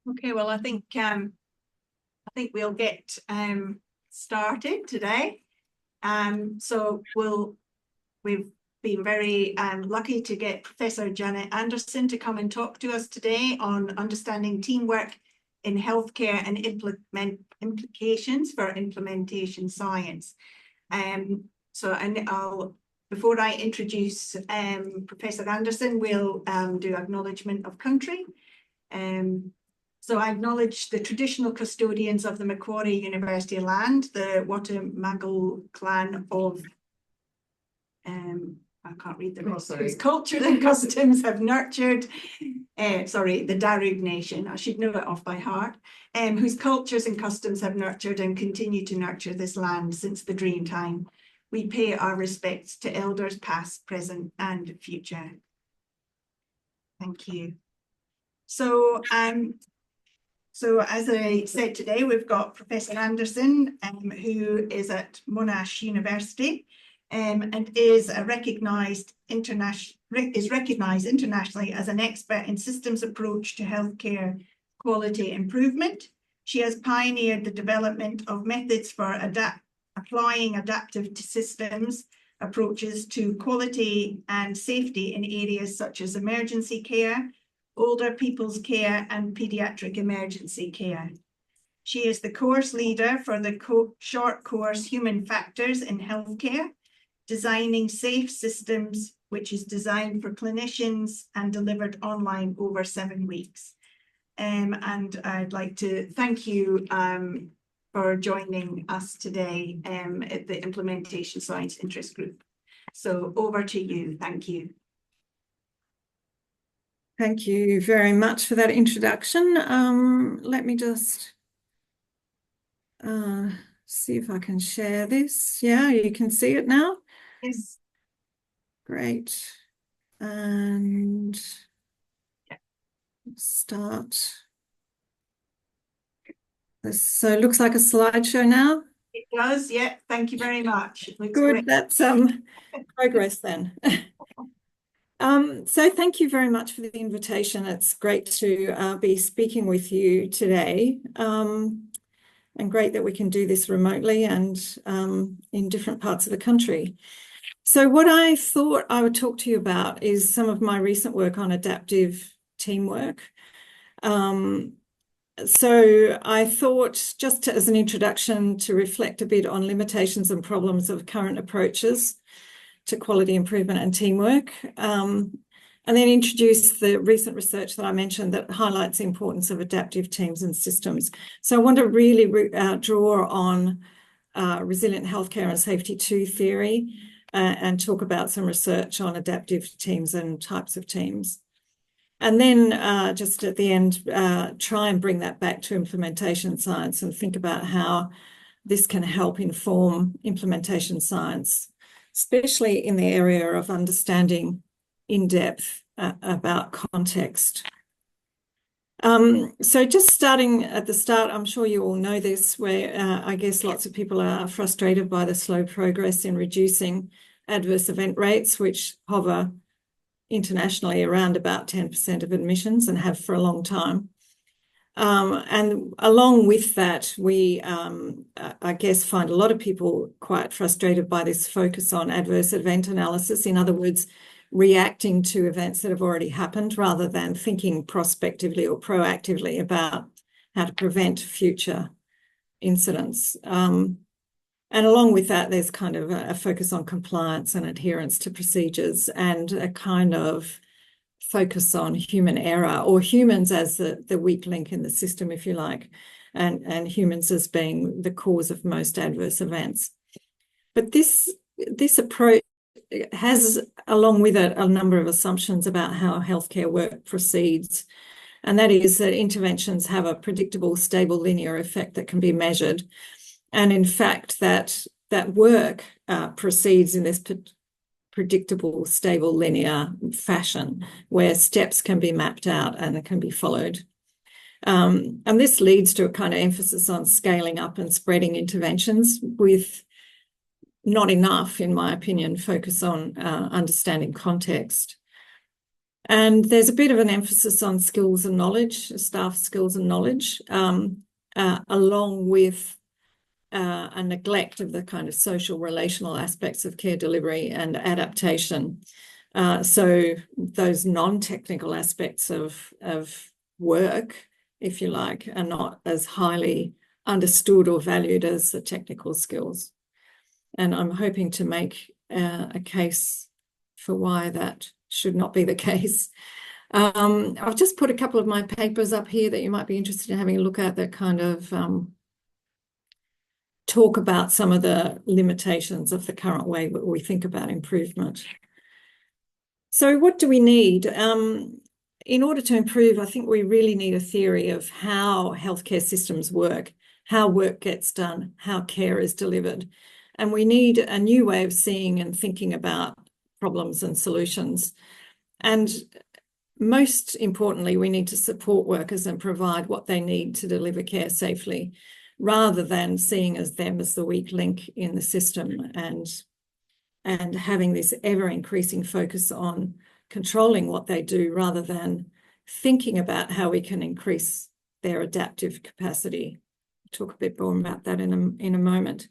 Okay, well, I think we'll get started today. We've been very lucky to get Professor Janet Anderson to come and talk to us today on understanding teamwork in healthcare and implications for implementation science. Before I introduce Professor Anderson, we'll do acknowledgement of country. So I acknowledge the traditional custodians of the Macquarie University land, the Watamagal clan of, I can't read the rest, whose cultures and customs have nurtured, the Darug Nation, I should know it off by heart, whose cultures and customs have nurtured and continue to nurture this land since the dream time. We pay our respects to elders past, present, and future. Thank you. So as I said today, we've got Professor Anderson, who is at Monash University and is recognized internationally as an expert in systems approach to healthcare quality improvement. She has pioneered the development of methods for applying adaptive systems approaches to quality and safety in areas such as emergency care, older people's care, and paediatric emergency care. She is the course leader for the short course Human Factors in Healthcare, Designing Safe Systems, which is designed for clinicians and delivered online over 7 weeks. And I'd like to thank you for joining us today at the Implementation Science Interest Group. So over to you. Thank you. Thank you very much for that introduction. Let me just see if I can share this. Yeah, you can see it now? Yes. Great. And start. So it looks like a slideshow now. It does, yeah. Thank you very much. It looks good. Great. That's progress then. So thank you very much for the invitation. It's great to be speaking with you today, and great that we can do this remotely and in different parts of the country. So what I thought I would talk to you about is some of my recent work on adaptive teamwork. So I thought, just as an introduction, to reflect a bit on limitations and problems of current approaches to quality improvement and teamwork, and then introduce the recent research that I mentioned that highlights the importance of adaptive teams and systems. So I want to really draw on resilient healthcare and safety 2 theory and talk about some research on adaptive teams and types of teams. And then just at the end, try and bring that back to implementation science and think about how this can help inform implementation science, especially in the area of understanding in depth about context. So just starting at the start, I'm sure you all know this, where I guess lots of people are frustrated by the slow progress in reducing adverse event rates, which hover internationally around about 10% of admissions and have for a long time. And along with that, we, I guess, find a lot of people quite frustrated by this focus on adverse event analysis. In other words, reacting to events that have already happened rather than thinking prospectively or proactively about how to prevent future incidents. And along with that, there's kind of a focus on compliance and adherence to procedures and a kind of focus on human error, or humans as the weak link in the system, if you like, and humans as being the cause of most adverse events. But this approach has, along with it, a number of assumptions about how healthcare work proceeds. And that is that interventions have a predictable, stable, linear effect that can be measured. And in fact, that work proceeds in this predictable, stable, linear fashion where steps can be mapped out and it can be followed. And this leads to a kind of emphasis on scaling up and spreading interventions with not enough, in my opinion, focus on understanding context. And there's a bit of an emphasis on skills and knowledge, staff skills and knowledge, along with a neglect of the kind of social relational aspects of care delivery and adaptation. So those non-technical aspects of work, if you like, are not as highly understood or valued as the technical skills. And I'm hoping to make a case for why that should not be the case. I've just put a couple of my papers up here that you might be interested in having a look at that kind of talk about some of the limitations of the current way that we think about improvement. So what do we need? In order to improve, I think we really need a theory of how healthcare systems work, how work gets done, how care is delivered. And we need a new way of seeing and thinking about problems and solutions. And most importantly, we need to support workers and provide what they need to deliver care safely, rather than seeing them as the weak link in the system and having this ever-increasing focus on controlling what they do rather than thinking about how we can increase their adaptive capacity. I'll talk a bit more about that in a moment.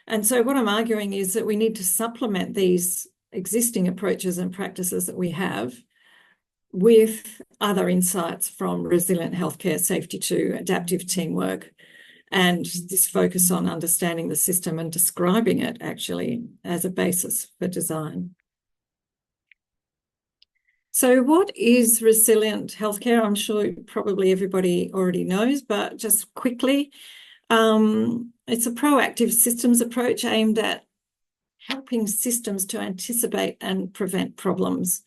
And so what I'm arguing is that we need to supplement these existing approaches and practices that we have with other insights from resilient healthcare, safety to adaptive teamwork, and this focus on understanding the system and describing it actually as a basis for design. So what is resilient healthcare? I'm sure probably everybody already knows, but just quickly, it's a proactive systems approach aimed at helping systems to anticipate and prevent problems.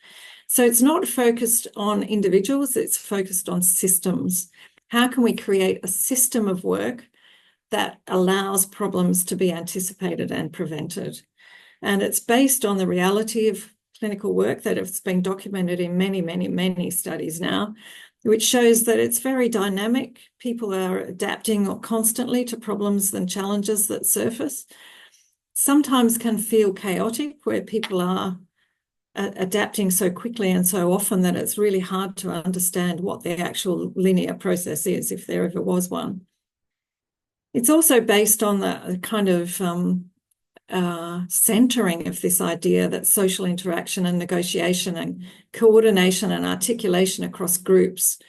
So it's not focused on individuals, it's focused on systems. How can we create a system of work that allows problems to be anticipated and prevented? And it's based on the reality of clinical work that has been documented in many, many, many studies now, which shows that it's very dynamic. People are adapting constantly to problems and challenges that surface. Sometimes can feel chaotic, where people are adapting so quickly and so often that it's really hard to understand what the actual linear process is, if there ever was one. It's also based on the kind of centering of this idea that social interaction and negotiation and coordination and articulation across groups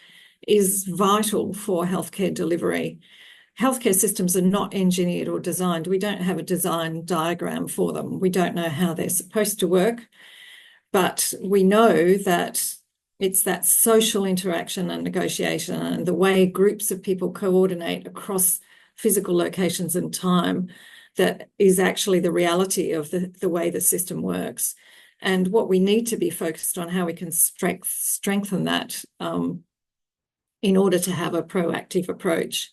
is vital for healthcare delivery. Healthcare systems are not engineered or designed. We don't have a design diagram for them. We don't know how they're supposed to work, but we know that it's that social interaction and negotiation and the way groups of people coordinate across physical locations and time that is actually the reality of the way the system works. And what we need to be focused on how we can strengthen that in order to have a proactive approach,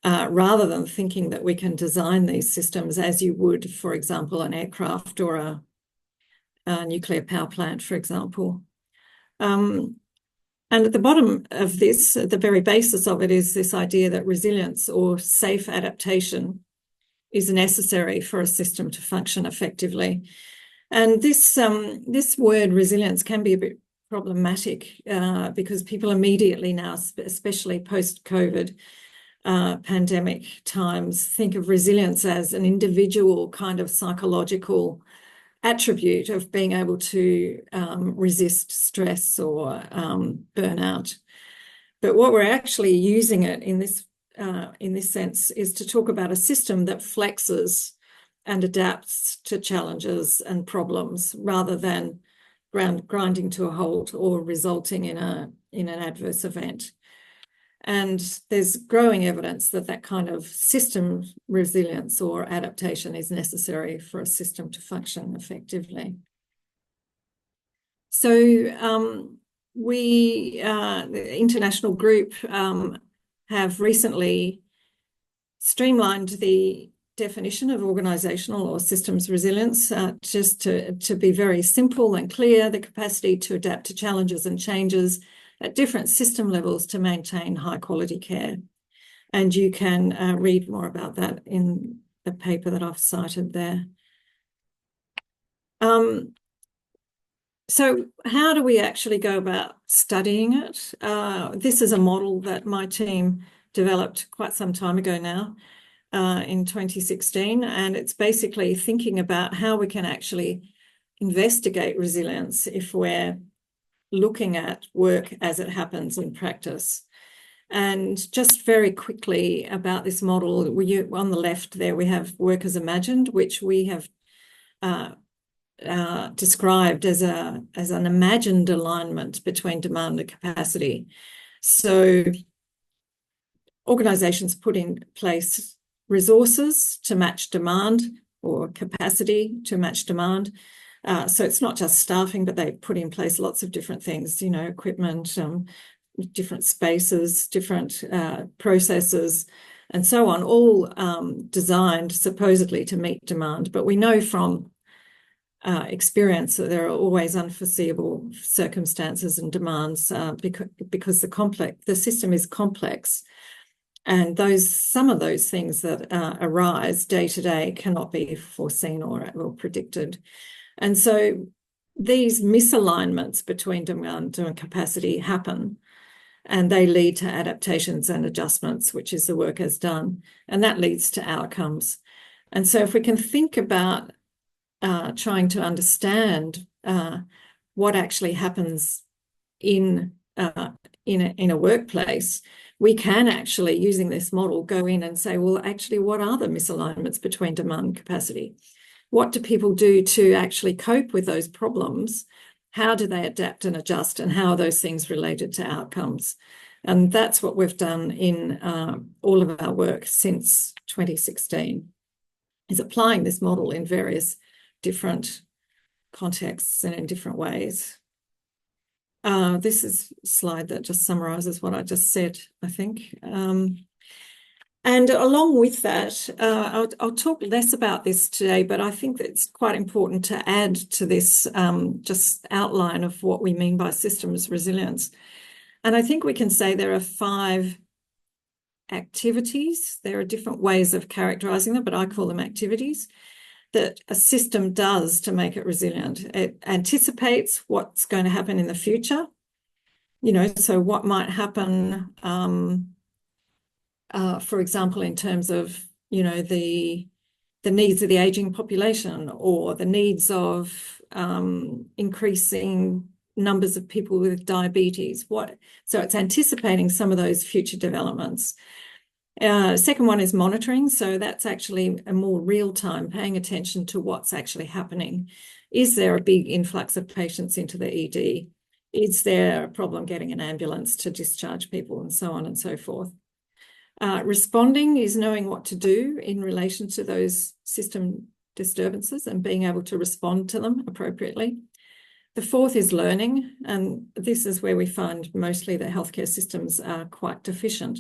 rather than thinking that we can design these systems as you would, for example, an aircraft or a nuclear power plant, for example. And at the bottom of this, at the very basis of it, is this idea that resilience or safe adaptation is necessary for a system to function effectively. And this word resilience can be a bit problematic because people immediately now, especially post-COVID pandemic times, think of resilience as an individual kind of psychological attribute of being able to resist stress or burnout. But what we're actually using it in this sense is to talk about a system that flexes and adapts to challenges and problems rather than grinding to a halt or resulting in an adverse event. And there's growing evidence that that kind of system resilience or adaptation is necessary for a system to function effectively. So the international group, have recently streamlined the definition of organisational or systems resilience just to be very simple and clear: the capacity to adapt to challenges and changes at different system levels to maintain high quality care. And you can read more about that in the paper that I've cited there. So how do we actually go about studying it? This is a model that my team developed quite some time ago now, in 2016, and it's basically thinking about how we can actually investigate resilience if we're looking at work as it happens in practice. And just very quickly about this model, on the left there, we have work as imagined, which we have described as an imagined alignment between demand and capacity. So organisations put in place resources to match demand or capacity to match demand. So it's not just staffing, but they put in place lots of different things, you know, equipment, different spaces, different processes, and so on, all designed supposedly to meet demand. But we know from experience that there are always unforeseeable circumstances and demands because the system is complex, and some of those things that arise day to day cannot be foreseen or predicted. And so these misalignments between demand and capacity happen, and they lead to adaptations and adjustments, which is the work as done, and that leads to outcomes. And so if we can think about trying to understand what actually happens in a workplace, we can actually, using this model, go in and say, well, actually, what are the misalignments between demand and capacity? What do people do to actually cope with those problems? How do they adapt and adjust, and how are those things related to outcomes? And that's what we've done in all of our work since 2016, is applying this model in various different contexts and in different ways. This is a slide that just summarises what I just said, I think. And along with that, I'll talk less about this today, but I think that it's quite important to add to this just outline of what we mean by systems resilience. And I think we can say there are 5 activities. There are different ways of characterising them, but I call them activities that a system does to make it resilient. It anticipates what's going to happen in the future, you know, so what might happen, for example, in terms of, you know, the needs of the ageing population, or the needs of increasing numbers of people with diabetes. So it's anticipating some of those future developments. Second one is monitoring. So that's actually a more real-time, paying attention to what's actually happening. Is there a big influx of patients into the ED? Is there a problem getting an ambulance to discharge people, and so on and so forth? Responding is knowing what to do in relation to those system disturbances and being able to respond to them appropriately. The fourth is learning, and this is where we find mostly that healthcare systems are quite deficient.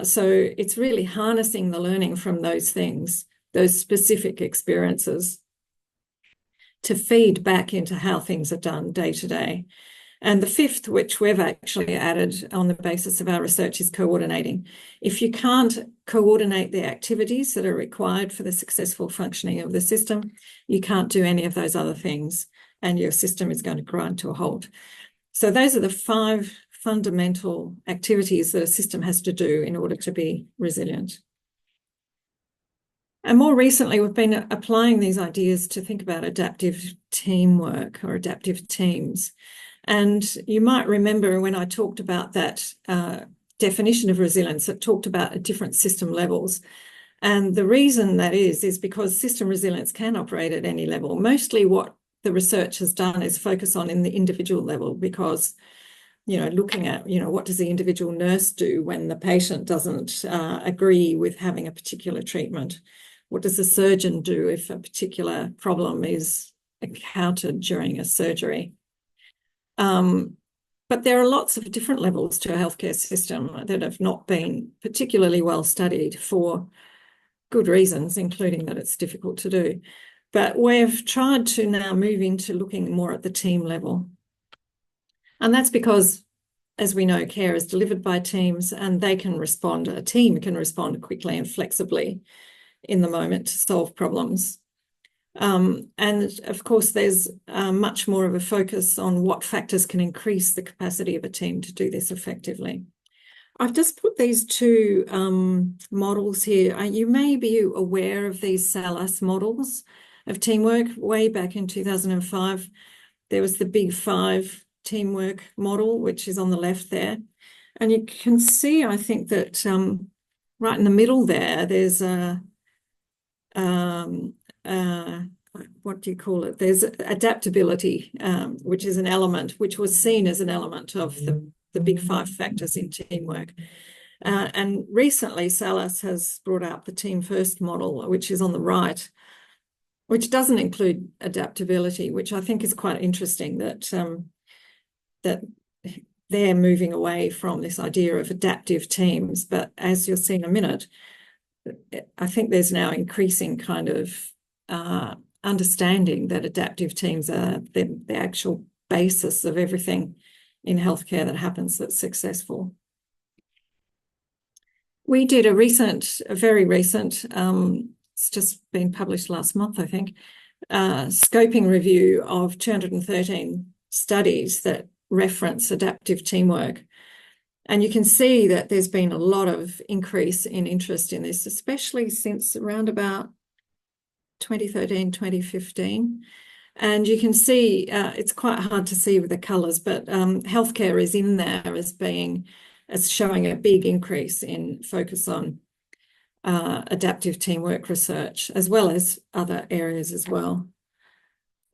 So it's really harnessing the learning from those things, those specific experiences, to feed back into how things are done day to day. And the fifth, which we've actually added on the basis of our research, is coordinating. If you can't coordinate the activities that are required for the successful functioning of the system, you can't do any of those other things, and your system is going to grind to a halt. So those are the 5 fundamental activities that a system has to do in order to be resilient. And more recently, we've been applying these ideas to think about adaptive teamwork or adaptive teams. And you might remember when I talked about that definition of resilience, it talked about at different system levels. And the reason that is because system resilience can operate at any level. Mostly what the research has done is focus on in the individual level, because, you know, looking at, you know, what does the individual nurse do when the patient doesn't agree with having a particular treatment? What does the surgeon do if a particular problem is encountered during a surgery? But there are lots of different levels to a healthcare system that have not been particularly well studied for good reasons, including that it's difficult to do. But we've tried to now move into looking more at the team level. And that's because, as we know, care is delivered by teams, and they can respond, a team can respond quickly and flexibly in the moment to solve problems. And of course, there's much more of a focus on what factors can increase the capacity of a team to do this effectively. I've just put these two models here. You may be aware of these SALAS models of teamwork. Way back in 2005, there was the Big Five teamwork model, which is on the left there. And you can see, I think, that right in the middle there, there's a what do you call it? There's adaptability, which is an element, which was seen as an element of the Big Five factors in teamwork. And recently, SALAS has brought out the Team First model, which is on the right, which doesn't include adaptability, which I think is quite interesting that that they're moving away from this idea of adaptive teams. But as you'll see in a minute, I think there's now increasing kind of understanding that adaptive teams are the actual basis of everything in healthcare that happens that's successful. We did a very recent, it's just been published last month, I think, scoping review of 213 studies that reference adaptive teamwork. And you can see that there's been a lot of increase in interest in this, especially since around about 2013, 2015. And you can see, it's quite hard to see with the colours, but healthcare is in there as showing a big increase in focus on adaptive teamwork research, as well as other areas as well.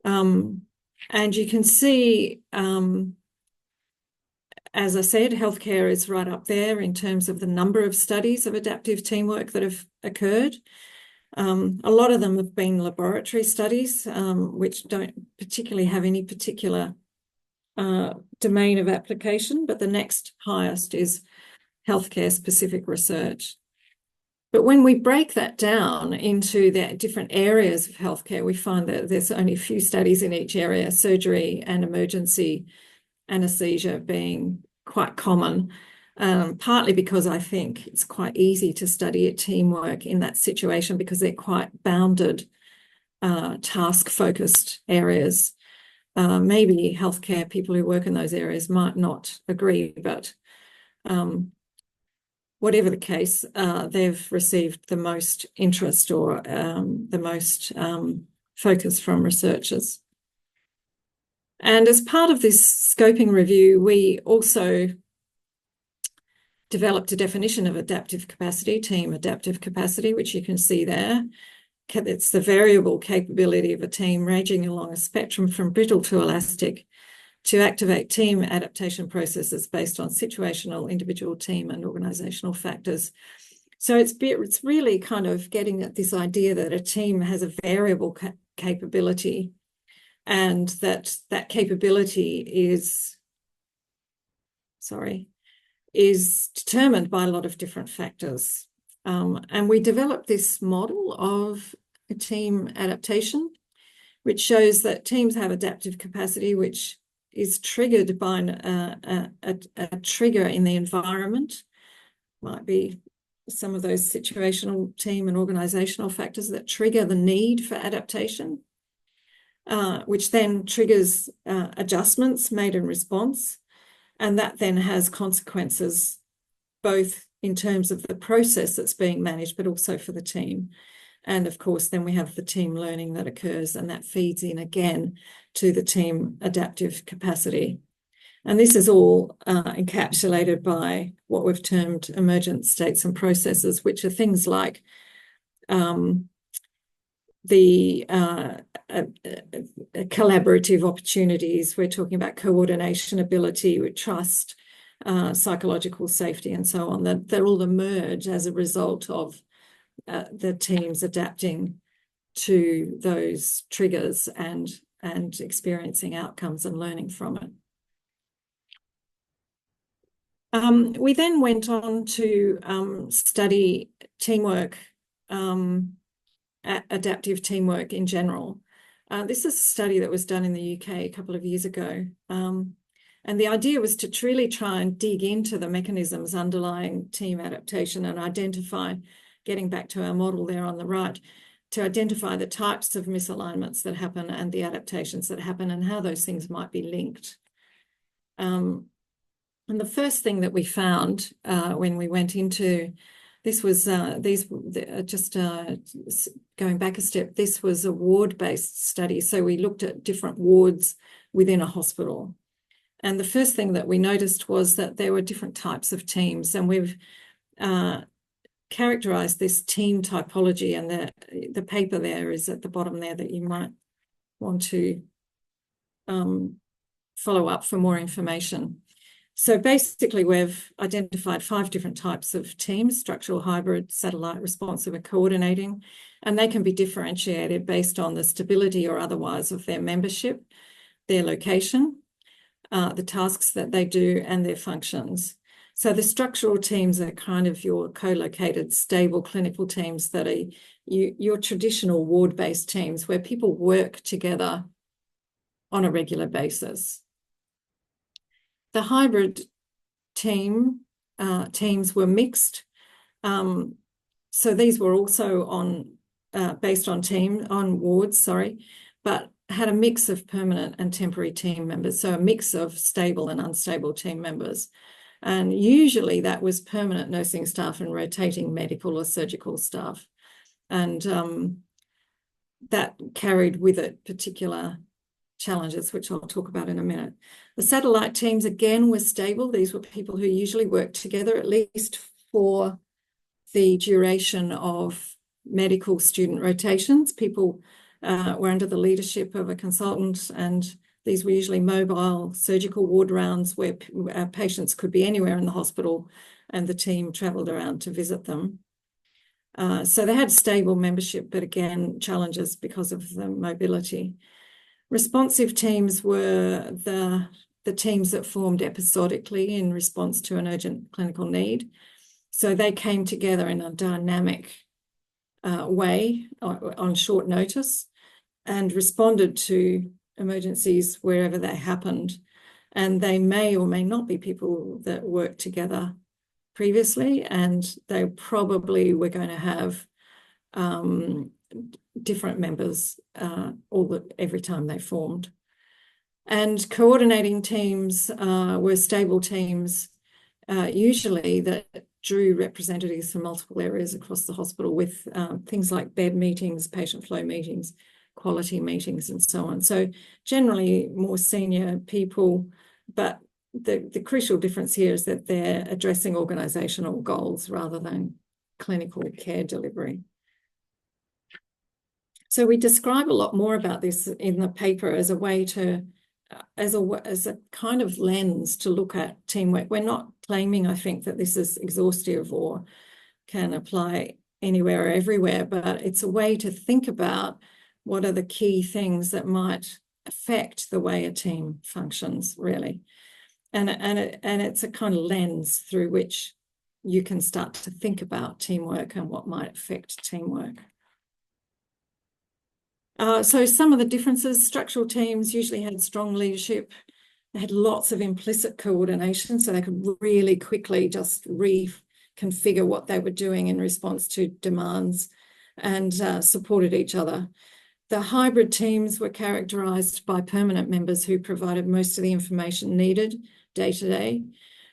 And you can see, as I said, healthcare is right up there in terms of the number of studies of adaptive teamwork that have occurred. A lot of them have been laboratory studies, which don't particularly have any particular domain of application, but the next highest is healthcare specific research. But when we break that down into the different areas of healthcare, we find that there's only a few studies in each area, surgery and emergency anesthesia being quite common, partly because I think it's quite easy to study teamwork in that situation because they're quite bounded, task-focused areas. Maybe healthcare people who work in those areas might not agree, but whatever the case, they've received the most interest or the most focus from researchers. And as part of this scoping review, we also developed a definition of adaptive capacity, team adaptive capacity, which you can see there. It's the variable capability of a team ranging along a spectrum from brittle to elastic to activate team adaptation processes based on situational, individual, team and organizational factors. So it's really kind of getting at this idea that a team has a variable capability, and that capability is determined by a lot of different factors. And we developed this model of a team adaptation, which shows that teams have adaptive capacity, which is triggered by a trigger in the environment. Might be some of those situational, team and organizational factors that trigger the need for adaptation, which then triggers adjustments made in response. And that then has consequences, both in terms of the process that's being managed, but also for the team. And of course, then we have the team learning that occurs, and that feeds in again to the team adaptive capacity. And this is all encapsulated by what we've termed emergent states and processes, which are things like the collaborative opportunities. We're talking about coordination, ability, with trust, psychological safety, and so on. That they're all emerge as a result of the teams adapting to those triggers and experiencing outcomes and learning from it. We then went on to study teamwork, adaptive teamwork in general. This is a study that was done in the UK a couple of years ago. And the idea was to truly try and dig into the mechanisms underlying team adaptation and identify, getting back to our model there on the right, to identify the types of misalignments that happen and the adaptations that happen and how those things might be linked. And the first thing that we found when we went into this was going back a step, this was a ward-based study. So we looked at different wards within a hospital. And the first thing that we noticed was that there were different types of teams, and we've characterized this team typology, and the paper there is at the bottom there that you might want to follow up for more information. So basically, we've identified 5 different types of teams: structural, hybrid, satellite, responsive, and coordinating, and they can be differentiated based on the stability or otherwise of their membership, their location, the tasks that they do, and their functions. So the structural teams are kind of your co-located, stable clinical teams that are your traditional ward-based teams where people work together on a regular basis. The hybrid teams were mixed. So these were also based on wards, but had a mix of permanent and temporary team members. So a mix of stable and unstable team members. And usually that was permanent nursing staff and rotating medical or surgical staff. And that carried with it particular challenges, which I'll talk about in a minute. The satellite teams, again, were stable. These were people who usually worked together, at least for the duration of medical student rotations. People were under the leadership of a consultant, and these were usually mobile surgical ward rounds where patients could be anywhere in the hospital, and the team travelled around to visit them. So they had stable membership, but again, challenges because of the mobility. Responsive teams were the teams that formed episodically in response to an urgent clinical need. So they came together in a dynamic way on short notice and responded to emergencies wherever they happened. And they may or may not be people that worked together previously, and they probably were going to have different members every time they formed. And coordinating teams were stable teams, usually that drew representatives from multiple areas across the hospital with things like bed meetings, patient flow meetings, quality meetings, and so on. So generally more senior people, but the crucial difference here is that they're addressing organisational goals rather than clinical care delivery. So we describe a lot more about this in the paper as a way to, as a kind of lens to look at teamwork. We're not claiming, I think, that this is exhaustive or can apply anywhere or everywhere, but it's a way to think about what are the key things that might affect the way a team functions, really. And it's a kind of lens through which you can start to think about teamwork and what might affect teamwork. So some of the differences: structural teams usually had strong leadership. They had lots of implicit coordination, so they could really quickly just reconfigure what they were doing in response to demands, and supported each other. The hybrid teams were characterised by permanent members who provided most of the information needed day to day.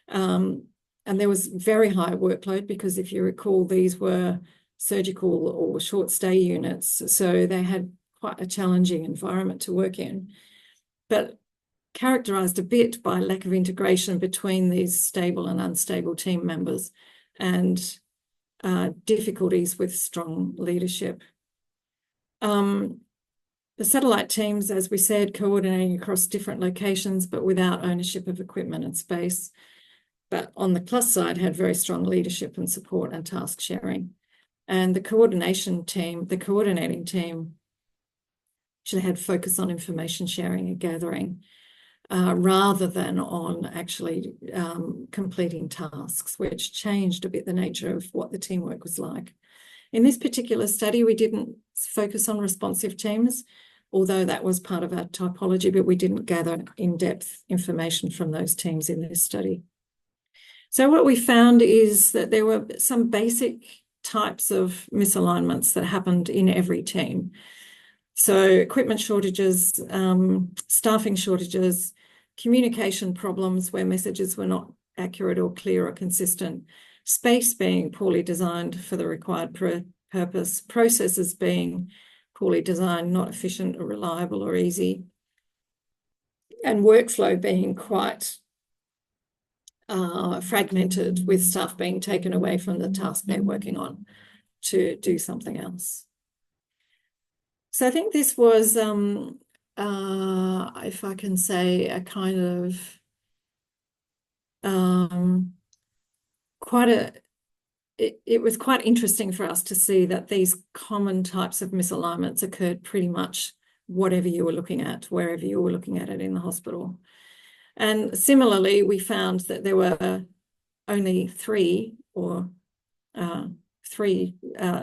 And there was very high workload because, if you recall, these were surgical or short stay units, so they had quite a challenging environment to work in, but characterised a bit by lack of integration between these stable and unstable team members, and difficulties with strong leadership. The satellite teams, as we said, coordinating across different locations, but without ownership of equipment and space. But on the plus side, had very strong leadership and support and task sharing. And the coordinating team actually had focus on information sharing and gathering, rather than on actually completing tasks, which changed a bit the nature of what the teamwork was like. In this particular study, we didn't focus on responsive teams, although that was part of our typology, but we didn't gather in-depth information from those teams in this study. So what we found is that there were some basic types of misalignments that happened in every team. So equipment shortages, staffing shortages, communication problems where messages were not accurate or clear or consistent, space being poorly designed for the required purpose, processes being poorly designed, not efficient or reliable or easy, and workflow being quite fragmented, with staff being taken away from the task they're working on to do something else. So I think this was, if I can say, a kind of it was quite interesting for us to see that these common types of misalignments occurred pretty much whatever you were looking at, wherever you were looking at it in the hospital. And similarly, we found that there were only three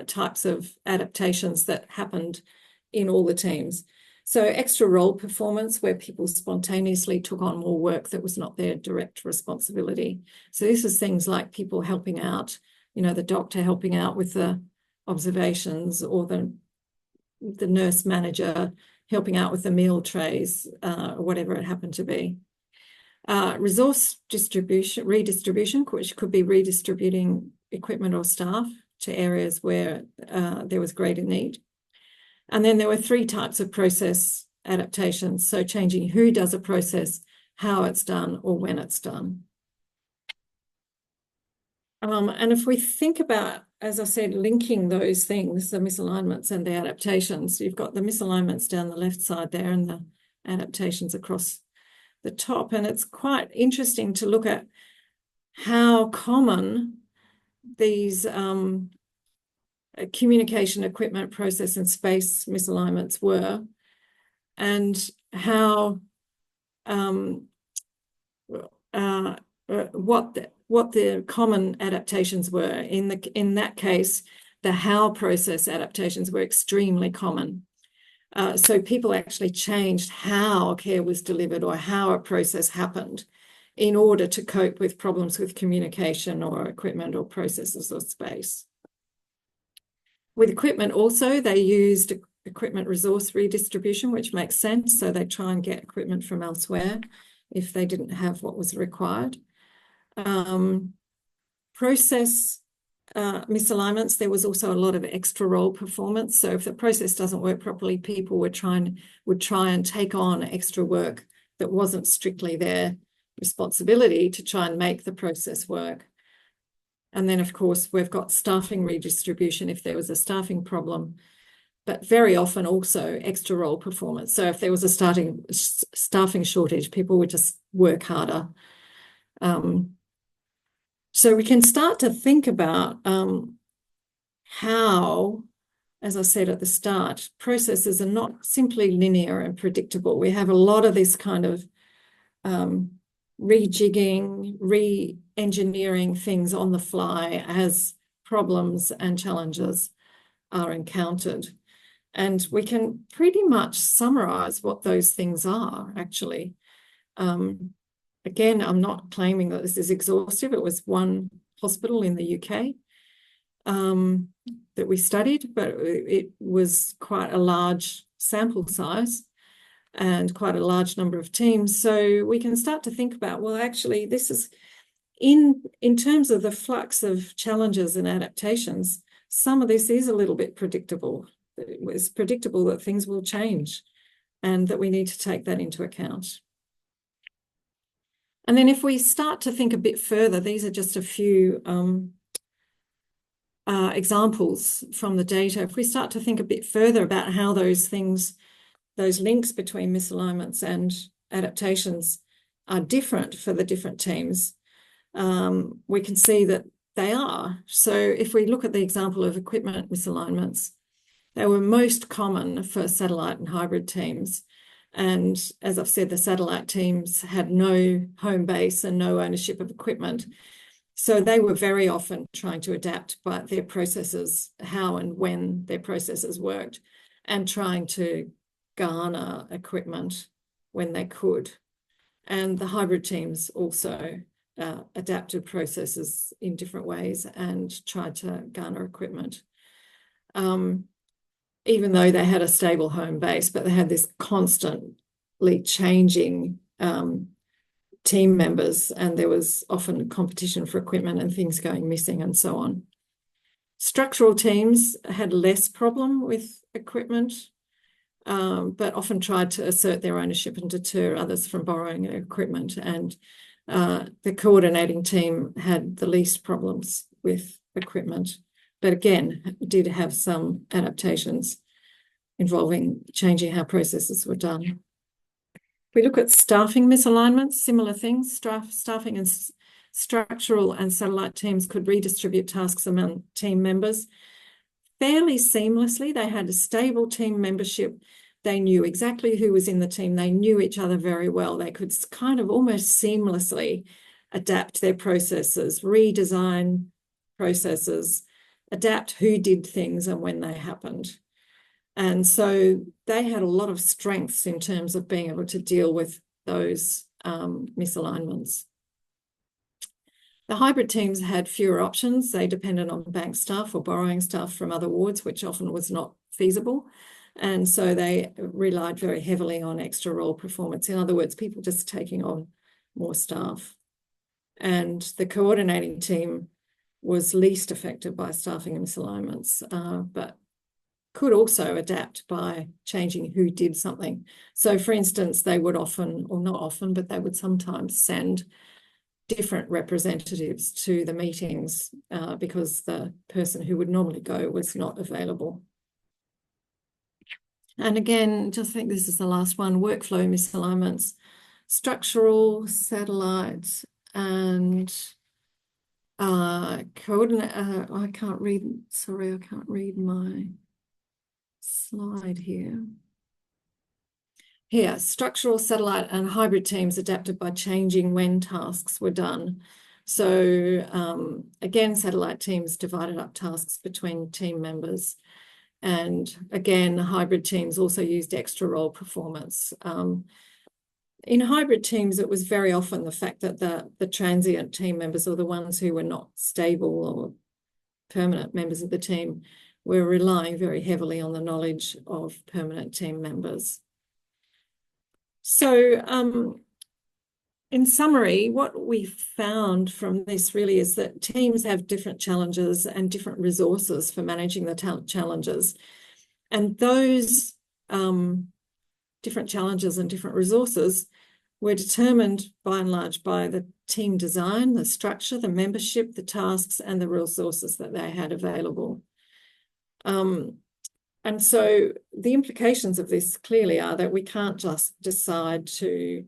types of adaptations that happened in all the teams. So extra role performance, where people spontaneously took on more work that was not their direct responsibility. So this is things like people helping out, the doctor helping out with the observations, or the nurse manager helping out with the meal trays, or whatever it happened to be. Resource redistribution, which could be redistributing equipment or staff to areas where there was greater need. And then there were three types of process adaptations. So changing who does a process, how it's done, or when it's done. And if we think about, as I said, linking those things, the misalignments and the adaptations, you've got the misalignments down the left side there and the adaptations across the top. And it's quite interesting to look at how common these communication, equipment, process, and space misalignments were, and how what the common adaptations were. In that case, the how process adaptations were extremely common. So people actually changed how care was delivered or how a process happened in order to cope with problems with communication or equipment or processes or space. With equipment also, they used equipment resource redistribution, which makes sense. So they try and get equipment from elsewhere if they didn't have what was required. Process misalignments, there was also a lot of extra role performance. So if the process doesn't work properly, people would try and take on extra work that wasn't strictly their responsibility to try and make the process work. And then, of course, we've got staffing redistribution if there was a staffing problem, but very often also extra role performance. So if there was a staffing shortage, people would just work harder. So we can start to think about how, as I said at the start, processes are not simply linear and predictable. We have a lot of this kind of rejigging, re-engineering things on the fly as problems and challenges are encountered. And we can pretty much summarize what those things are, actually. Again, I'm not claiming that this is exhaustive. It was one hospital in the UK that we studied, but it was quite a large sample size and quite a large number of teams. So we can start to think about, well, actually, this is in terms of the flux of challenges and adaptations, some of this is a little bit predictable. It's predictable that things will change and that we need to take that into account. And then if we start to think a bit further, these are just a few examples from the data. If we start to think a bit further about how those things, those links between misalignments and adaptations are different for the different teams, we can see that they are. So if we look at the example of equipment misalignments, they were most common for satellite and hybrid teams. And as I've said, the satellite teams had no home base and no ownership of equipment. So they were very often trying to adapt by their processes, how and when their processes worked, and trying to garner equipment when they could. And the hybrid teams also adapted processes in different ways and tried to garner equipment. Even though they had a stable home base, but they had this constantly changing team members, and there was often competition for equipment and things going missing and so on. Structural teams had less problem with equipment, but often tried to assert their ownership and deter others from borrowing equipment. And the coordinating team had the least problems with equipment, but again, did have some adaptations involving changing how processes were done. If we look at staffing misalignments, similar things. Staffing and structural and satellite teams could redistribute tasks among team members fairly seamlessly. They had a stable team membership. They knew exactly who was in the team. They knew each other very well. They could kind of almost seamlessly adapt their processes, redesign processes, adapt who did things and when they happened. And so they had a lot of strengths in terms of being able to deal with those misalignments. The hybrid teams had fewer options. They depended on bank staff or borrowing staff from other wards, which often was not feasible. And so they relied very heavily on extra role performance. In other words, people just taking on more staff. And the coordinating team was least affected by staffing misalignments, but could also adapt by changing who did something. So for instance, they would often, or not often, but they would sometimes send different representatives to the meetings because the person who would normally go was not available. And again, just think this is the last one, workflow misalignments, structural, satellite, and coordinate. I can't read, sorry, I can't read my slide here. Here, structural, satellite, and hybrid teams adapted by changing when tasks were done. So again, satellite teams divided up tasks between team members. And again, hybrid teams also used extra role performance. In hybrid teams, it was very often the fact that the transient team members, or the ones who were not stable or permanent members of the team, were relying very heavily on the knowledge of permanent team members. So in summary, what we found from this really is that teams have different challenges and different resources for managing the challenges. And those different challenges and different resources were determined by and large by the team design, the structure, the membership, the tasks, and the resources that they had available. And so the implications of this clearly are that we can't just decide to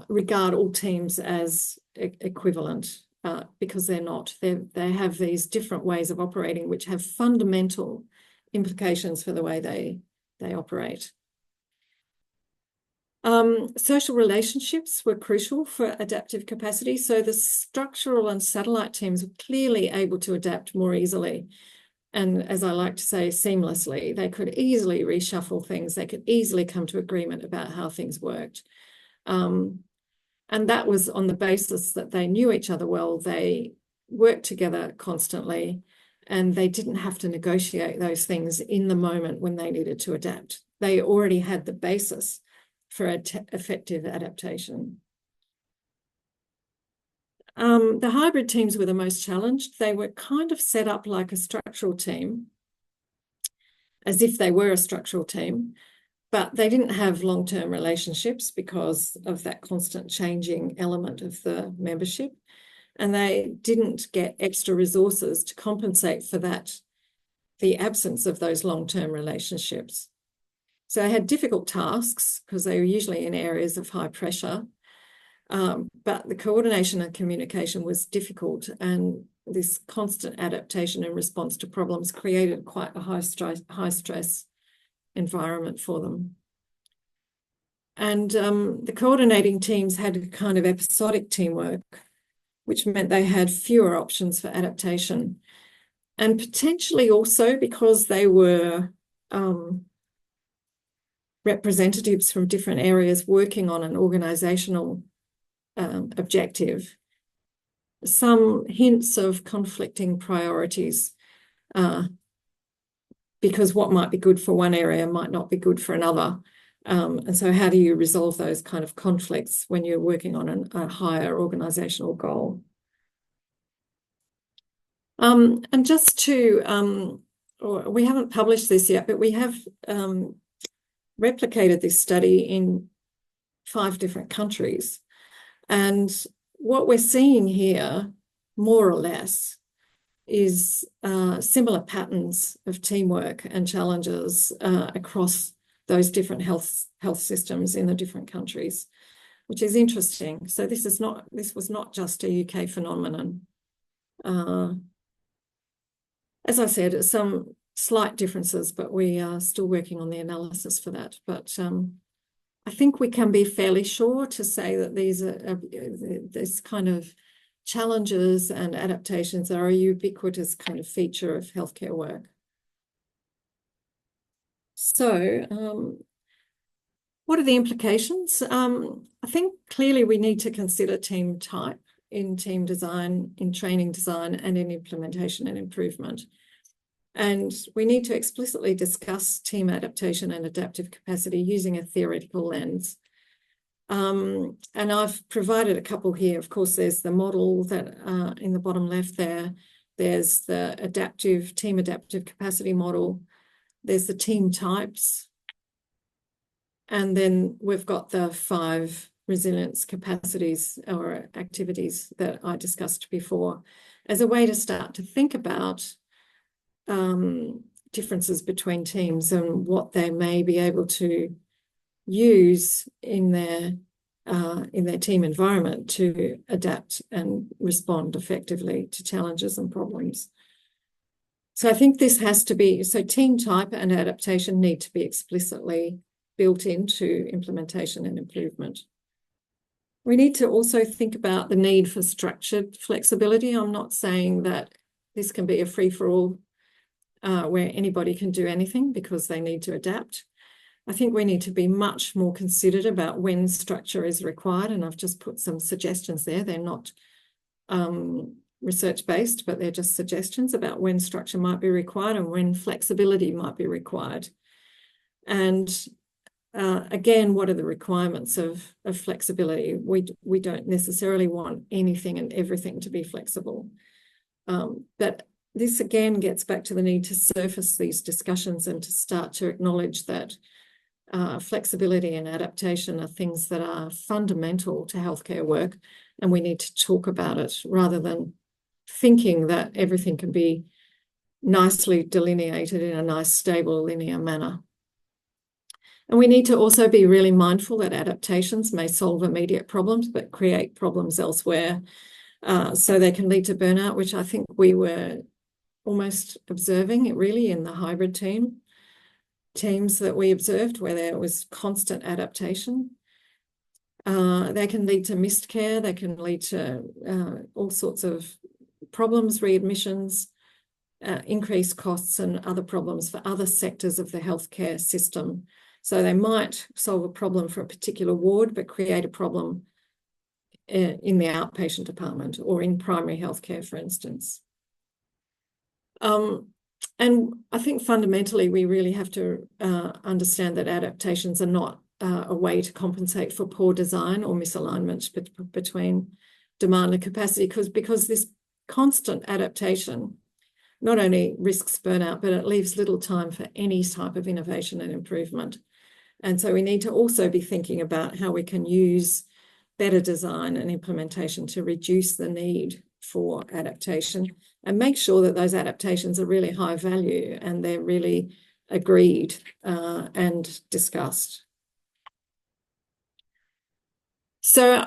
regard all teams as equivalent because they're not. They have these different ways of operating which have fundamental implications for the way they operate. Social relationships were crucial for adaptive capacity. So the structural and satellite teams were clearly able to adapt more easily. And as I like to say, seamlessly. They could easily reshuffle things. They could easily come to agreement about how things worked. And that was on the basis that they knew each other well. They worked together constantly, and they didn't have to negotiate those things in the moment when they needed to adapt. They already had the basis for effective adaptation. The hybrid teams were the most challenged. They were kind of set up like a structural team, as if they were a structural team, but they didn't have long-term relationships because of that constant changing element of the membership. And they didn't get extra resources to compensate for that, the absence of those long-term relationships. So they had difficult tasks because they were usually in areas of high pressure, but the coordination and communication was difficult, and this constant adaptation in response to problems created quite a high stress environment for them. And the coordinating teams had kind of episodic teamwork, which meant they had fewer options for adaptation. And potentially also because they were representatives from different areas working on an organisational objective, some hints of conflicting priorities, because what might be good for one area might not be good for another. And so how do you resolve those kind of conflicts when you're working on a higher organisational goal? And just to, we haven't published this yet, but we have replicated this study in 5 different countries. And what we're seeing here, more or less, is similar patterns of teamwork and challenges across those different health systems in the different countries, which is interesting. So this was not just a UK phenomenon. As I said, some slight differences, but we are still working on the analysis for that. But I think we can be fairly sure to say that these are this kind of challenges and adaptations are a ubiquitous kind of feature of healthcare work. So what are the implications? I think clearly we need to consider team type in team design, in training design, and in implementation and improvement. And we need to explicitly discuss team adaptation and adaptive capacity using a theoretical lens. And I've provided a couple here. Of course, there's the model that in the bottom left there. There's the team adaptive capacity model. There's the team types. And then we've got the 5 resilience capacities or activities that I discussed before as a way to start to think about differences between teams and what they may be able to use in their team environment to adapt and respond effectively to challenges and problems. So I think this has to be, so team type and adaptation need to be explicitly built into implementation and improvement. We need to also think about the need for structured flexibility. I'm not saying that this can be a free-for-all where anybody can do anything because they need to adapt. I think we need to be much more considered about when structure is required, and I've just put some suggestions there. They're not research-based, but they're just suggestions about when structure might be required and when flexibility might be required. And again, what are the requirements of flexibility? We don't necessarily want anything and everything to be flexible. But this again gets back to the need to surface these discussions and to start to acknowledge that flexibility and adaptation are things that are fundamental to healthcare work, and we need to talk about it rather than thinking that everything can be nicely delineated in a nice, stable, linear manner. And we need to also be really mindful that adaptations may solve immediate problems but create problems elsewhere. So they can lead to burnout, which I think we were almost observing it really in the hybrid teams that we observed, where there was constant adaptation. They can lead to missed care. They can lead to all sorts of problems, readmissions, increased costs and other problems for other sectors of the healthcare system. So they might solve a problem for a particular ward, but create a problem in the outpatient department or in primary healthcare, for instance. And I think fundamentally we really have to understand that adaptations are not a way to compensate for poor design or misalignment between demand and capacity, because this constant adaptation not only risks burnout, but it leaves little time for any type of innovation and improvement. And so we need to also be thinking about how we can use better design and implementation to reduce the need for adaptation and make sure that those adaptations are really high value and they're really agreed and discussed. So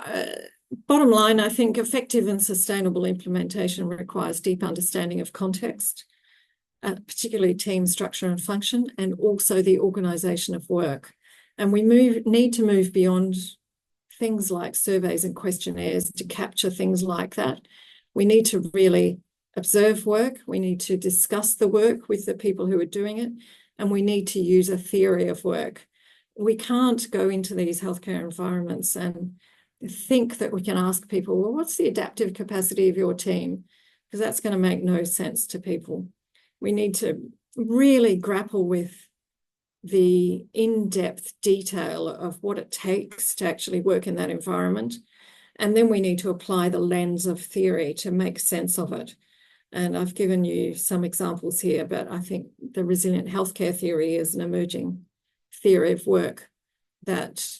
bottom line, I think effective and sustainable implementation requires deep understanding of context, particularly team structure and function, and also the organisation of work. And we need to move beyond things like surveys and questionnaires to capture things like that. We need to really observe work. We need to discuss the work with the people who are doing it. And we need to use a theory of work we can't go into these healthcare environments and think that we can ask people, well, what's the adaptive capacity of your team? Because that's going to make no sense to people. We need to really grapple with the in-depth detail of what it takes to actually work in that environment. And then we need to apply the lens of theory to make sense of it. And I've given you some examples here, but I think the resilient healthcare theory is an emerging theory of work that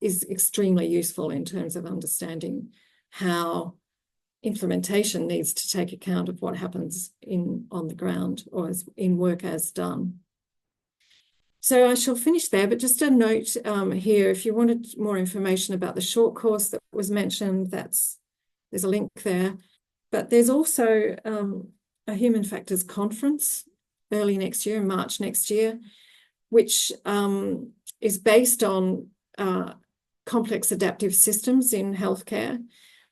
is extremely useful in terms of understanding how implementation needs to take account of what happens on the ground or in work as done. So I shall finish there, but just a note here, if you wanted more information about the short course that was mentioned, there's a link there. But there's also a Human Factors Conference early next year, in March next year, which is based on complex adaptive systems in healthcare.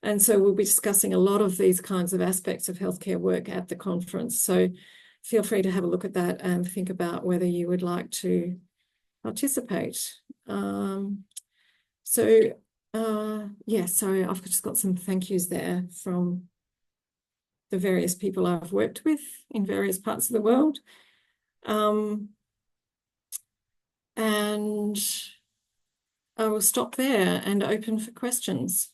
And so we'll be discussing a lot of these kinds of aspects of healthcare work at the conference. So feel free to have a look at that and think about whether you would like to participate. So I've just got some thank yous there from the various people I've worked with in various parts of the world. And I will stop there and open for questions.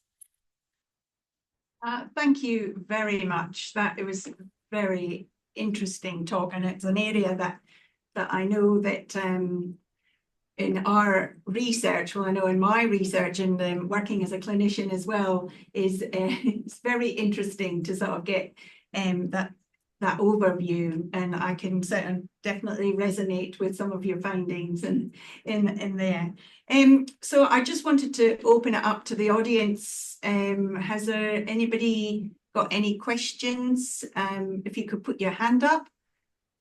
Thank you very much. It was a very interesting talk, and it's an area that I know that in our research, well, I know in my research and working as a clinician as well, is it's very interesting to sort of get that overview, and I can definitely resonate with some of your findings in there. So I just wanted to open it up to the audience. Has there anybody got any questions? If you could put your hand up.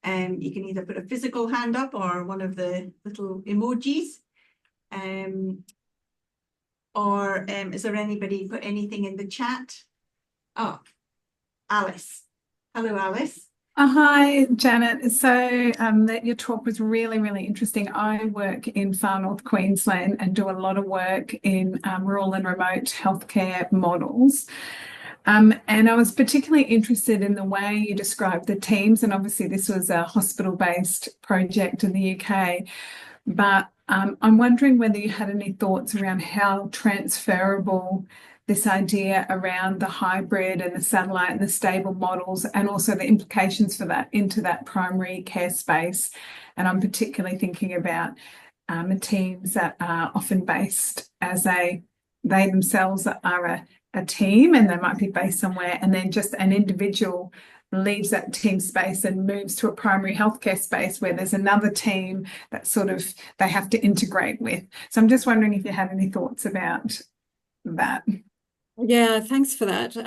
You can either put a physical hand up or one of the little emojis. Or is there anybody put anything in the chat? Oh, Alice. Hello, Alice. Hi, Janet. So your talk was really, really interesting. I work in far north Queensland and do a lot of work in rural and remote healthcare models. And I was particularly interested in the way you described the teams. And obviously this was a hospital-based project in the UK. But I'm wondering whether you had any thoughts around how transferable this idea around the hybrid and the satellite and the stable models, and also the implications for that into that primary care space. And I'm particularly thinking about teams that are often based as they themselves are a team, and they might be based somewhere, and then just an individual leaves that team space and moves to a primary healthcare space where there's another team that sort of they have to integrate with. So I'm just wondering if you had any thoughts about that. Yeah, thanks for that.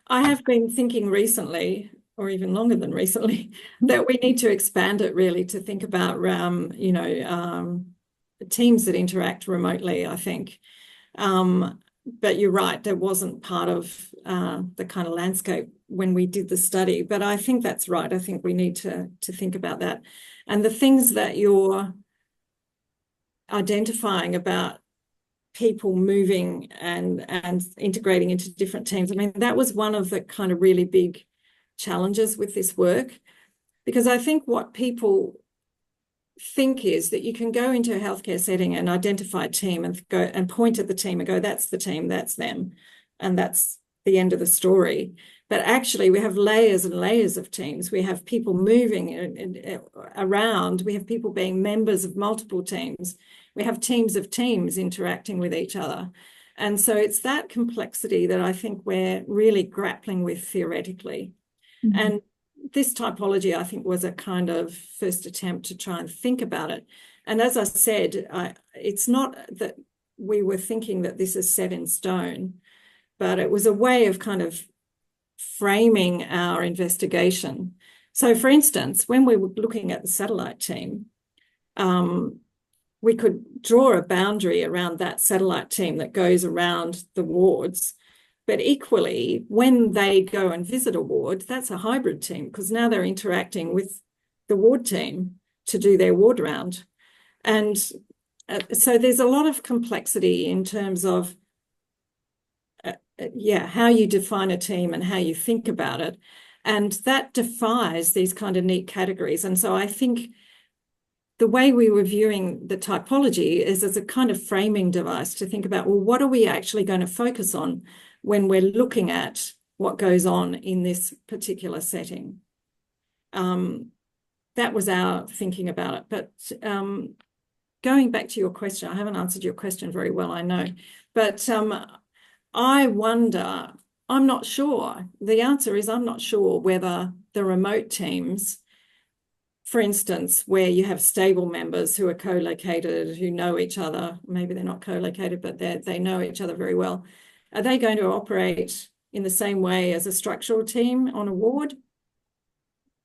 I have been thinking recently, or even longer than recently, that we need to expand it really to think about, teams that interact remotely, I think. But you're right, that wasn't part of the kind of landscape when we did the study. But I think that's right. I think we need to think about that. And the things that you're identifying about people moving and integrating into different teams. I mean, that was one of the kind of really big challenges with this work, because I think what people think is that you can go into a healthcare setting and identify a team and go and point at the team and go, that's the team, that's them, and that's the end of the story. But actually we have layers and layers of teams. We have people moving around. We have people being members of multiple teams. We have teams of teams interacting with each other. And so it's that complexity that I think we're really grappling with theoretically. Mm-hmm. And this typology, I think, was a kind of first attempt to try and think about it. And as I said, it's not that we were thinking that this is set in stone, but it was a way of kind of framing our investigation. So, for instance, when we were looking at the satellite team, we could draw a boundary around that satellite team that goes around the wards. But equally, when they go and visit a ward, that's a hybrid team, because now they're interacting with the ward team to do their ward round. And so there's a lot of complexity in terms of how you define a team and how you think about it. And that defies these kind of neat categories. And so I think the way we were viewing the typology is as a kind of framing device to think about, well, what are we actually going to focus on when we're looking at what goes on in this particular setting? That was our thinking about it. But going back to your question, I haven't answered your question very well, I know. But I wonder, I'm not sure. The answer is I'm not sure whether the remote teams, for instance, where you have stable members who are co-located, who know each other, maybe they're not co-located, but they know each other very well. Are they going to operate in the same way as a structural team on a ward,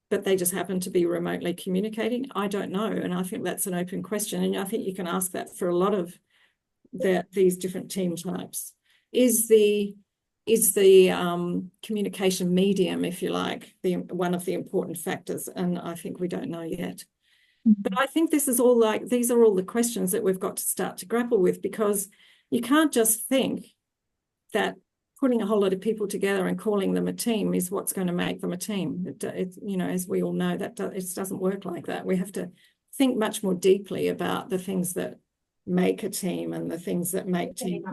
but they just happen to be remotely communicating? I don't know. And I think that's an open question. And I think you can ask that for a lot of these different team types. Is the communication medium, if you like, one of the important factors? And I think we don't know yet. But I think these are all the questions that we've got to start to grapple with, because you can't just think that putting a whole lot of people together and calling them a team is what's going to make them a team. As we all know, it doesn't work like that. We have to think much more deeply about the things that make a team and the things that make team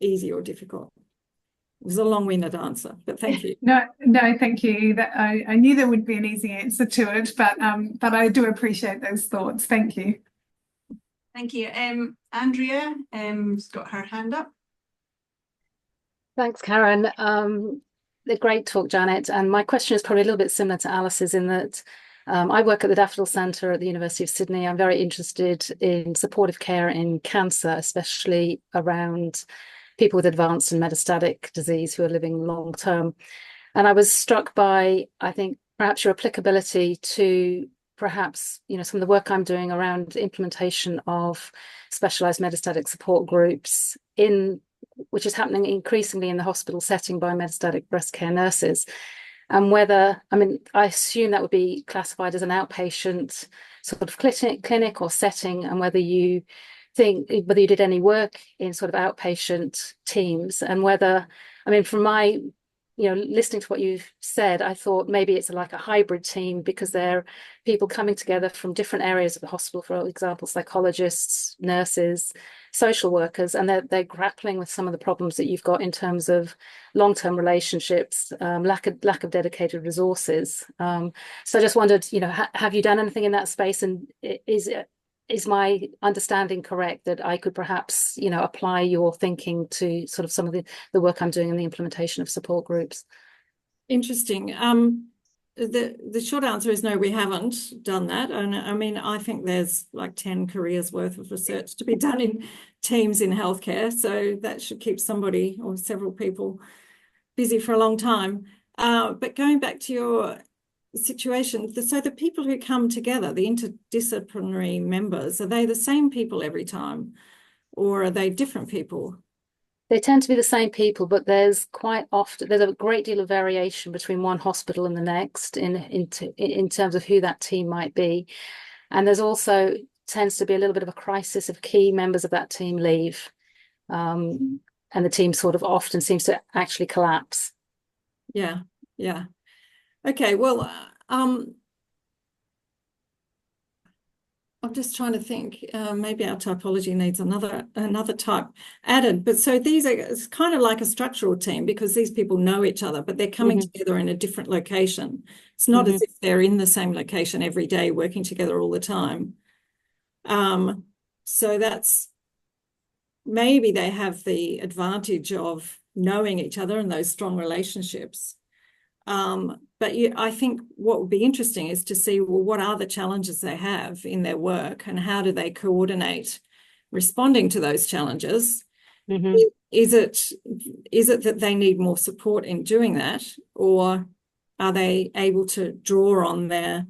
easy or difficult. It was a long-winded answer, but thank you. No, thank you. That I knew there would be an easy answer to it, but I do appreciate those thoughts. Thank you. Thank you. Andrea has got her hand up. Thanks, Karen. A great talk, Janet. And my question is probably a little bit similar to Alice's in that I work at the Daffodil Centre at the University of Sydney. I'm very interested in supportive care in cancer, especially around people with advanced and metastatic disease who are living long term. And I was struck by, I think, perhaps your applicability to perhaps, some of the work I'm doing around implementation of specialised metastatic support groups which is happening increasingly in the hospital setting by metastatic breast care nurses. And I assume that would be classified as an outpatient sort of clinic or setting, and whether you did any work in sort of outpatient teams, and from my, listening to what you've said, I thought maybe it's like a hybrid team, because they're people coming together from different areas of the hospital, for example, psychologists, nurses, social workers, and they're grappling with some of the problems that you've got in terms of long-term relationships, lack of dedicated resources. So I just wondered, have you done anything in that space, and is my understanding correct that I could perhaps, apply your thinking to sort of some of the work I'm doing in the implementation of support groups? Interesting. The short answer is no, we haven't done that. And I think there's like 10 careers worth of research to be done in teams in healthcare. So that should keep somebody or several people busy for a long time. But going back to your situation, so the people who come together, the interdisciplinary members, are they the same people every time, or are they different people? They tend to be the same people, but there's a great deal of variation between one hospital and the next in terms of who that team might be. And there's also tends to be a little bit of a crisis if key members of that team leave, and the team sort of often seems to actually collapse. Yeah. Okay, well, I'm just trying to think, maybe our typology needs another type added. But so it's kind of like a structural team, because these people know each other, but they're coming together in a different location. It's not as if they're in the same location every day, working together all the time. So that's, maybe they have the advantage of knowing each other and those strong relationships. But I think what would be interesting is to see, well, what are the challenges they have in their work, and how do they coordinate responding to those challenges? Is it that they need more support in doing that, or are they able to draw on their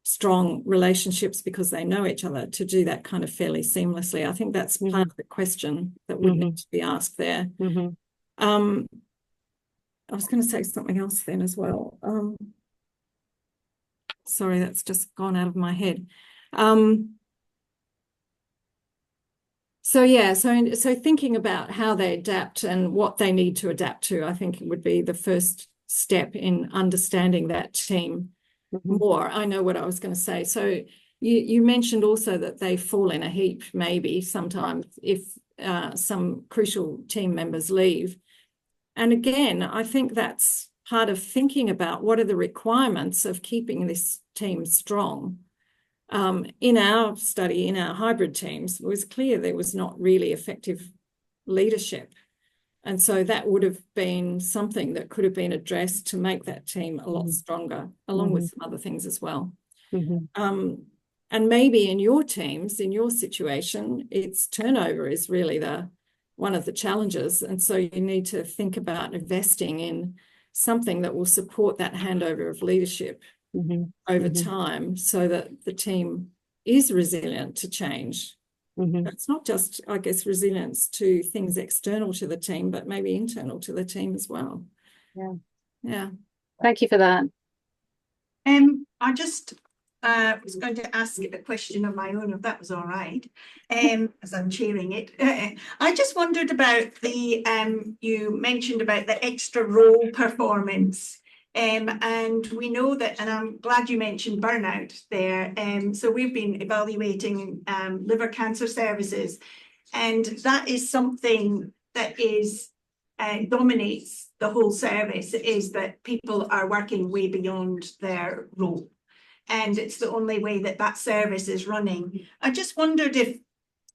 strong relationships because they know each other to do that kind of fairly seamlessly? I think that's part of the question that would need to be asked there. I was going to say something else then as well. Sorry, that's just gone out of my head. So yeah, so thinking about how they adapt and what they need to adapt to, I think would be the first step in understanding that team more. I know what I was going to say. So you mentioned also that they fall in a heap, maybe sometimes if some crucial team members leave. And again, I think that's part of thinking about what are the requirements of keeping this team strong. In our study, in our hybrid teams, it was clear there was not really effective leadership. And so that would have been something that could have been addressed to make that team a lot stronger, along with some other things as well. And maybe in your teams, in your situation, it's turnover is really one of the challenges. And so you need to think about investing in something that will support that handover of leadership over time so that the team is resilient to change. It's not just, I guess, resilience to things external to the team, but maybe internal to the team as well. Yeah. Thank you for that. I just was going to ask a question of my own, if that was all right, as I'm chairing it. I just wondered about you mentioned about the extra role performance. And we know that, and I'm glad you mentioned burnout there. So we've been evaluating liver cancer services, and that is something that is dominates the whole service, is that people are working way beyond their role. And it's the only way that that service is running. I just wondered if,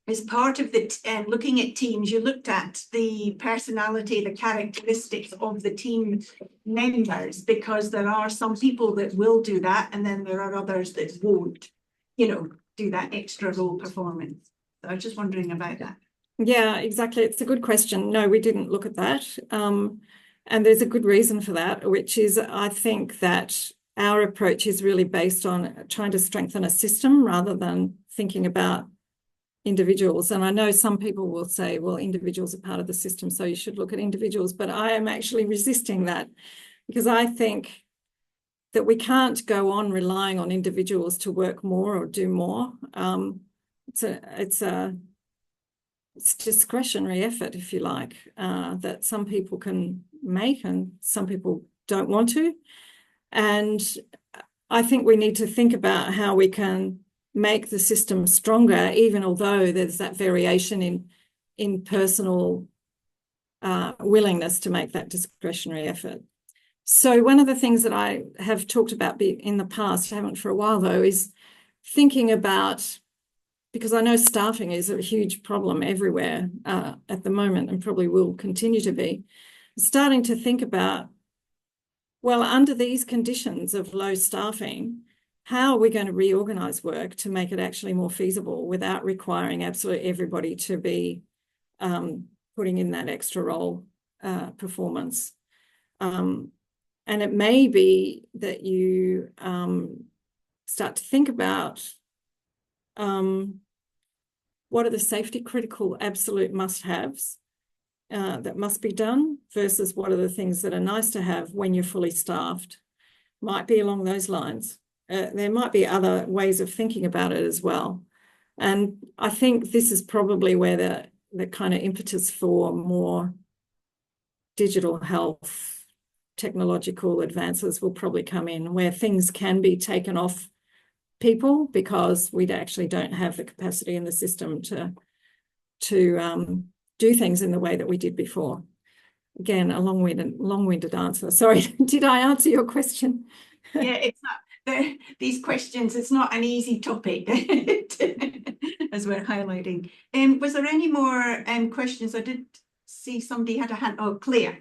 as part of the looking at teams, you looked at the personality, the characteristics of the team members, because there are some people that will do that, and then there are others that won't, do that extra role performance. So I was just wondering about that. Yeah, exactly. It's a good question. No, we didn't look at that. And there's a good reason for that, which is I think that our approach is really based on trying to strengthen a system rather than thinking about individuals. And I know some people will say, well, individuals are part of the system, so you should look at individuals. But I am actually resisting that, because I think that we can't go on relying on individuals to work more or do more. It's discretionary effort, if you like, that some people can make and some people don't want to. And I think we need to think about how we can make the system stronger, even although there's that variation in personal willingness to make that discretionary effort. So one of the things that I have talked about in the past, I haven't for a while though, is thinking about, because I know staffing is a huge problem everywhere at the moment and probably will continue to be, starting to think about, well, under these conditions of low staffing, how are we going to reorganise work to make it actually more feasible without requiring absolutely everybody to be putting in that extra role performance? And it may be that you start to think about what are the safety critical absolute must-haves that must be done versus what are the things that are nice to have when you're fully staffed. Might be along those lines. There might be other ways of thinking about it as well. And I think this is probably where the kind of impetus for more digital health, technological advances will probably come in, where things can be taken off people because we actually don't have the capacity in the system to do things in the way that we did before. Again, a long-winded answer. Sorry, did I answer your question? Yeah, it's not these questions. It's not an easy topic, as we're highlighting. Was there any more questions? I did see somebody had a hand. Oh, Claire,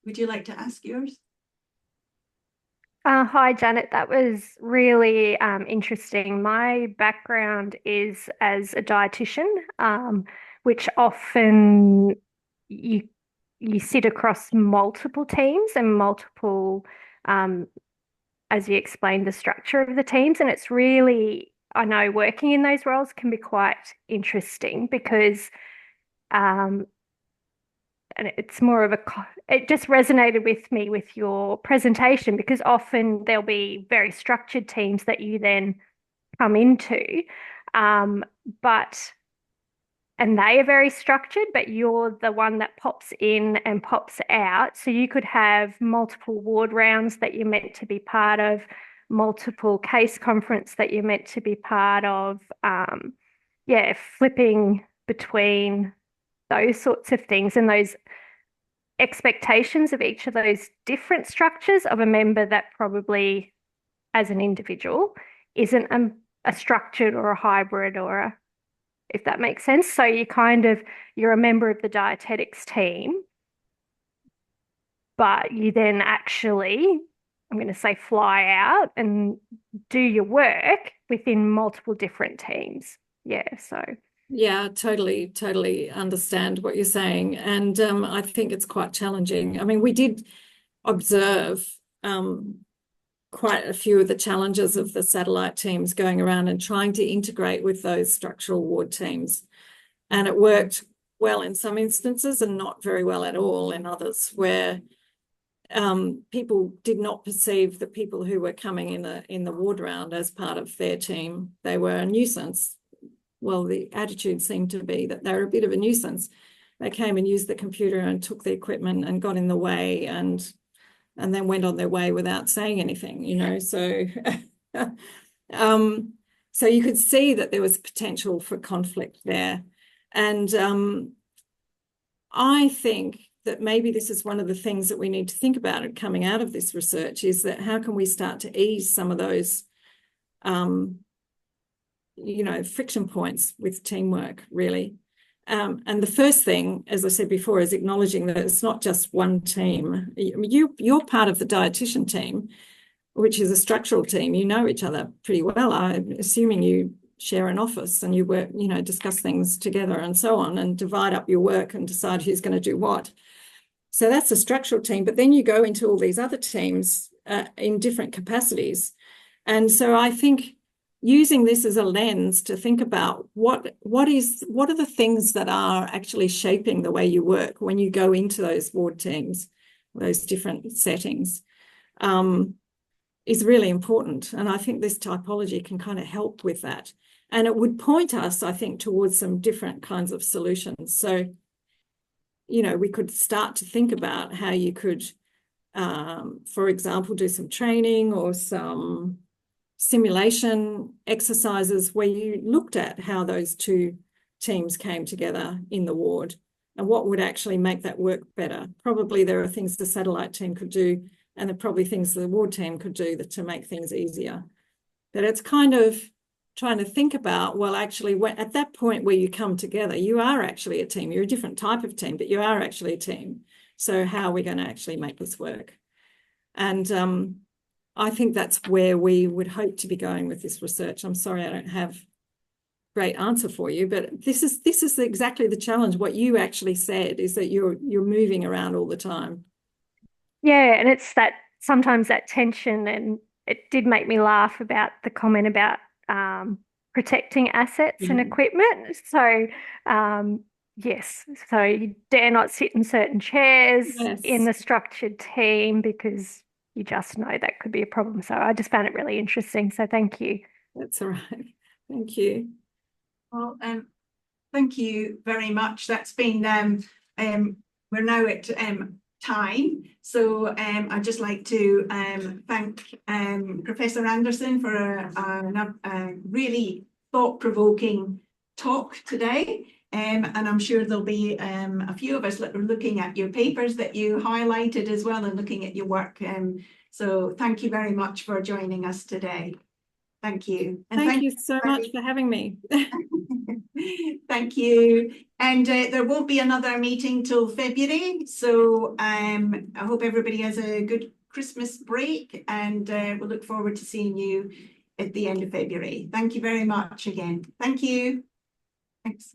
would you like to ask yours? Hi, Janet. That was really interesting. My background is as a dietitian, which often you sit across multiple teams and multiple, as you explained, the structure of the teams. And it's really, I know working in those roles can be quite interesting because and it's more of it just resonated with me with your presentation, because often there'll be very structured teams that you then come into. But and they are very structured, but you're the one that pops in and pops out. So you could have multiple ward rounds that you're meant to be part of, multiple case conference that you're meant to be part of. Yeah, flipping between those sorts of things and those expectations of each of those different structures of a member that probably, as an individual, isn't a structured or a hybrid or a, if that makes sense. So you're a member of the dietetics team, but you then actually, I'm going to say, fly out and do your work within multiple different teams. Yeah, so. Yeah, totally understand what you're saying. And I think it's quite challenging. I mean, we did observe quite a few of the challenges of the satellite teams going around and trying to integrate with those structural ward teams. And it worked well in some instances and not very well at all in others, where people did not perceive the people who were coming in the ward round as part of their team. They were a nuisance. Well, the attitude seemed to be that they were a bit of a nuisance. They came and used the computer and took the equipment and got in the way and then went on their way without saying anything, you know. So so you could see that there was potential for conflict there. And I think that maybe this is one of the things that we need to think about coming out of this research, is that how can we start to ease some of those you know, friction points with teamwork, really. And the first thing, as I said before, is acknowledging that it's not just one team. You're part of the dietitian team, which is a structural team. You know each other pretty well. I'm assuming you share an office and you work, you know, discuss things together and so on, and divide up your work and decide who's going to do what. So that's a structural team. But then you go into all these other teams in different capacities. And so I think using this as a lens to think about what are the things that are actually shaping the way you work when you go into those ward teams, those different settings, is really important. And I think this typology can kind of help with that. And it would point us, I think, towards some different kinds of solutions. So, you know, we could start to think about how you could, for example, do some training or some simulation exercises where you looked at how those two teams came together in the ward and what would actually make that work better. Probably there are things the satellite team could do, and there are probably things the ward team could do to make things easier. But it's kind of trying to think about, well, actually, at that point where you come together, you are actually a team. You're a different type of team, but you are actually a team. So how are we going to actually make this work? And I think that's where we would hope to be going with this research. I'm sorry I don't have a great answer for you, but this is exactly the challenge. What you actually said is that you're moving around all the time. Yeah, and it's that sometimes that tension, and it did make me laugh about the comment about protecting assets and equipment. So yes, so you dare not sit in certain chairs in the structured team because you just know that could be a problem. So I just found it really interesting. So thank you. That's all right. Thank you. Well, thank you very much. That's been, we're now at time. So I'd just like to thank Professor Anderson for a really thought-provoking talk today. And I'm sure there'll be a few of us looking at your papers that you highlighted as well and looking at your work. So thank you very much for joining us today. Thank you. And thank you so much for having me. Thank you. And there won't be another meeting till February. So I hope everybody has a good Christmas break, and we'll look forward to seeing you at the end of February. Thank you very much again. Thank you. Thanks.